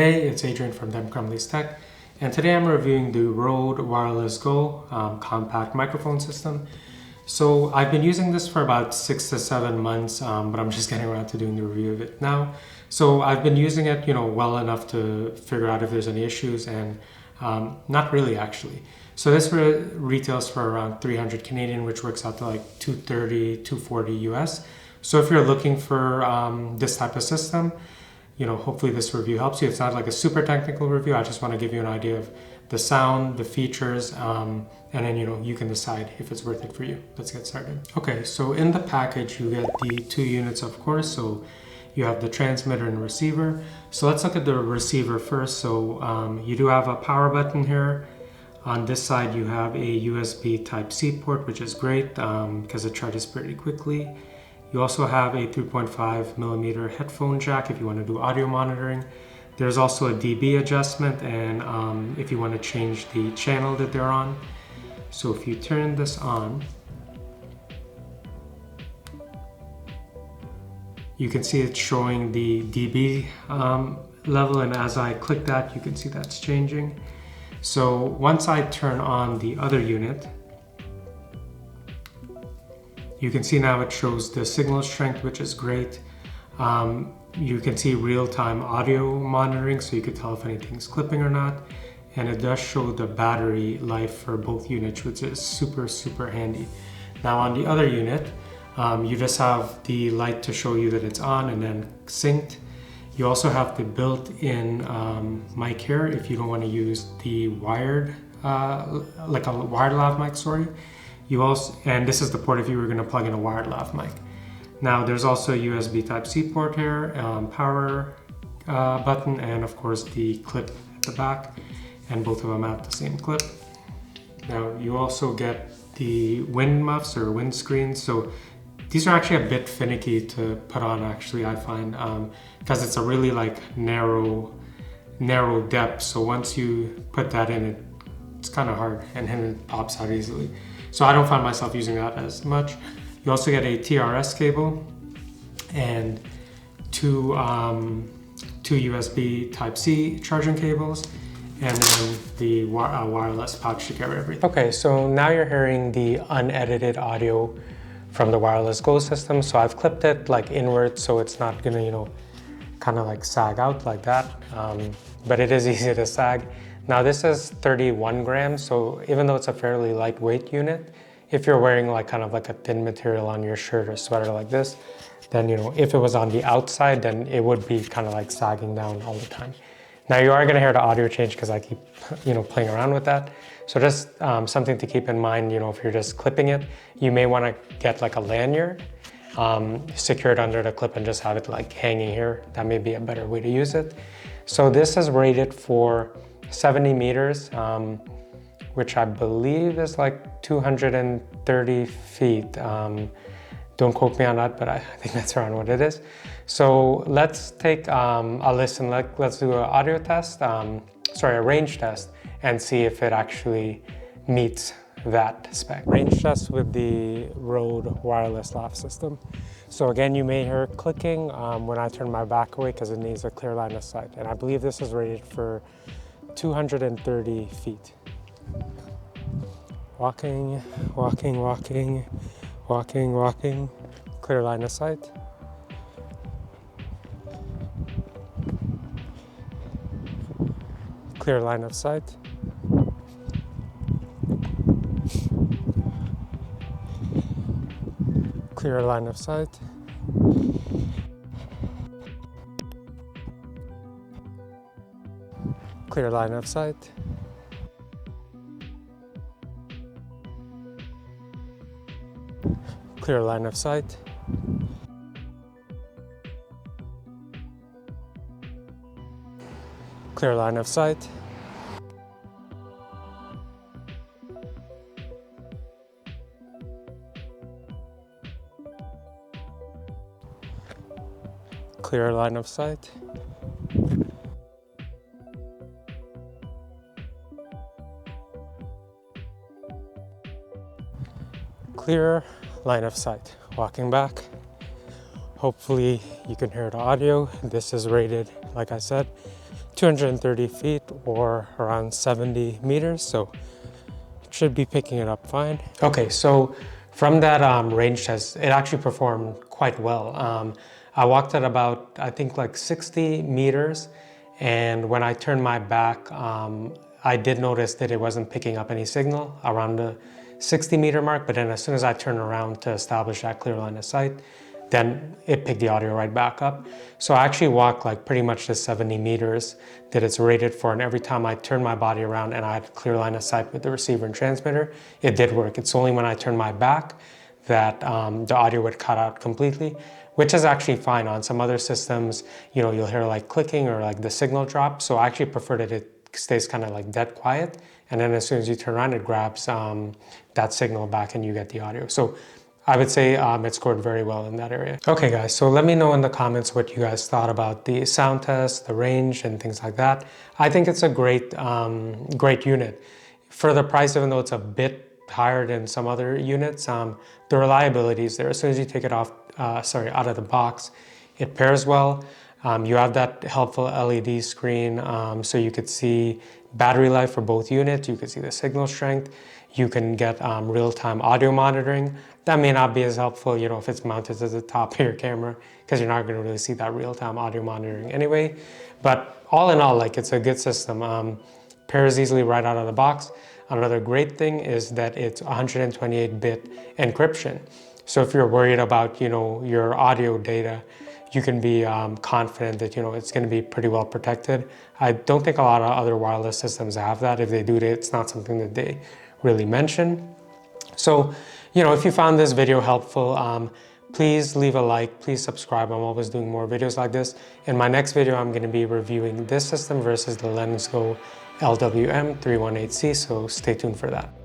Hey, it's Adrian from demcrumbliestech, and today I'm reviewing the Rode Wireless Go compact microphone system. So I've been using this for about 6 to 7 months, but I'm just getting around to doing the review of it now. So I've been using it, well enough to figure out if there's any issues, and not really actually. So this retails for around 300 Canadian, which works out to like 230, 240 US. So if you're looking for this type of system, hopefully this review helps you. It's not like a super technical review. I just want to give you an idea of the sound, the features, and then, you can decide if it's worth it for you. Let's get started. Okay, so in the package, you get the 2 units, of course. So you have the transmitter and receiver. So let's look at the receiver first. So you do have a power button here. On this side, you have a USB Type-C port, which is great because it charges pretty quickly. You also have a 3.5 millimeter headphone jack if you want to do audio monitoring. There's also a dB adjustment, and if you want to change the channel that they're on. So if you turn this on, you can see it's showing the dB level, and as I click that, you can see that's changing. So once I turn on the other unit, you can see now it shows the signal strength, which is great. You can see real-time audio monitoring, so you can tell if anything's clipping or not. And it does show the battery life for both units, which is super, super handy. Now on the other unit, you just have the light to show you that it's on and then synced. You also have the built-in mic here if you don't want to use the wired, like a wired lav mic, sorry. You also, and this is the port if you were going to plug in a wired lav mic. Now there's also a USB Type-C port here, power button, and of course the clip at the back, and both of them have the same clip. Now you also get the wind muffs or wind screens. So these are actually a bit finicky to put on, actually, I find, because it's a really narrow depth. So once you put that in, it's kind of hard, and then it pops out easily. So I don't find myself using that as much. You also get a TRS cable and two USB Type-C charging cables, and then the wireless pouch to carry everything. Okay, so now you're hearing the unedited audio from the Wireless Go system. So I've clipped it inward, so it's not gonna, kind of sag out like that. But it is easy to sag. Now this is 31 grams, so even though it's a fairly lightweight unit, if you're wearing kind of a thin material on your shirt or sweater like this, then if it was on the outside, then it would be kind of sagging down all the time. Now you are going to hear the audio change because I keep playing around with that. So just something to keep in mind, if you're just clipping it, you may want to get a lanyard, secure it under the clip and just have it hanging here. That may be a better way to use it. So this is rated for 70 meters, which I believe is 230 feet. Don't quote me on that, but I think that's around what it is. So let's take a listen. Let's do an audio test, a range test, and see if it actually meets that spec. Range test with the Rode wireless lav system. So again, you may hear clicking when I turn my back away because it needs a clear line of sight. And I believe this is rated for 230 feet. Walking, walking, walking, walking, walking. Clear line of sight. Clear line of sight. Clear line of sight. Clear line of sight. Clear line of sight. Clear line of sight. Clear line of sight. Clear line of sight. Walking back. Hopefully you can hear the audio. This is rated, like I said, 230 feet or around 70 meters, so it should be picking it up fine. Okay, so from that range test, it actually performed quite well. I walked at about, I think like 60 meters, and when I turned my back, I did notice that it wasn't picking up any signal around the 60-meter mark, but then as soon as I turned around to establish that clear line of sight, then it picked the audio right back up. So I actually walked like pretty much the 70 meters that it's rated for, and every time I turned my body around and I had a clear line of sight with the receiver and transmitter, it did work. It's only when I turned my back that the audio would cut out completely, which is actually fine. On some other systems, you know, you'll hear like clicking or like the signal drop. So I actually prefer that it stays kind of like dead quiet, and then as soon as you turn around, it grabs that signal back and you get the audio. So I would say it scored very well in that area. Okay guys, so let me know in the comments what you guys thought about the sound test, the range and things like that. I think it's a great unit. For the price, even though it's a bit higher than some other units, the reliability is there. As soon as you take it out of the box, it pairs well. You have that helpful LED screen, so you could see battery life for both units. You could see the signal strength. You can get real-time audio monitoring. That may not be as helpful, you know, if it's mounted to the top of your camera, because you're not going to really see that real-time audio monitoring anyway. But all in all, like, it's a good system. Pairs easily right out of the box. Another great thing is that it's 128-bit encryption. So if you're worried about, you know, your audio data, you can be confident that, you know, it's going to be pretty well protected. I don't think a lot of other wireless systems have that. If they do, it's not something that they really mention. So, you know, if you found this video helpful, please leave a like, please subscribe. I'm always doing more videos like this. In my next video, I'm going to be reviewing this system versus the Lensgo LWM318C, so stay tuned for that.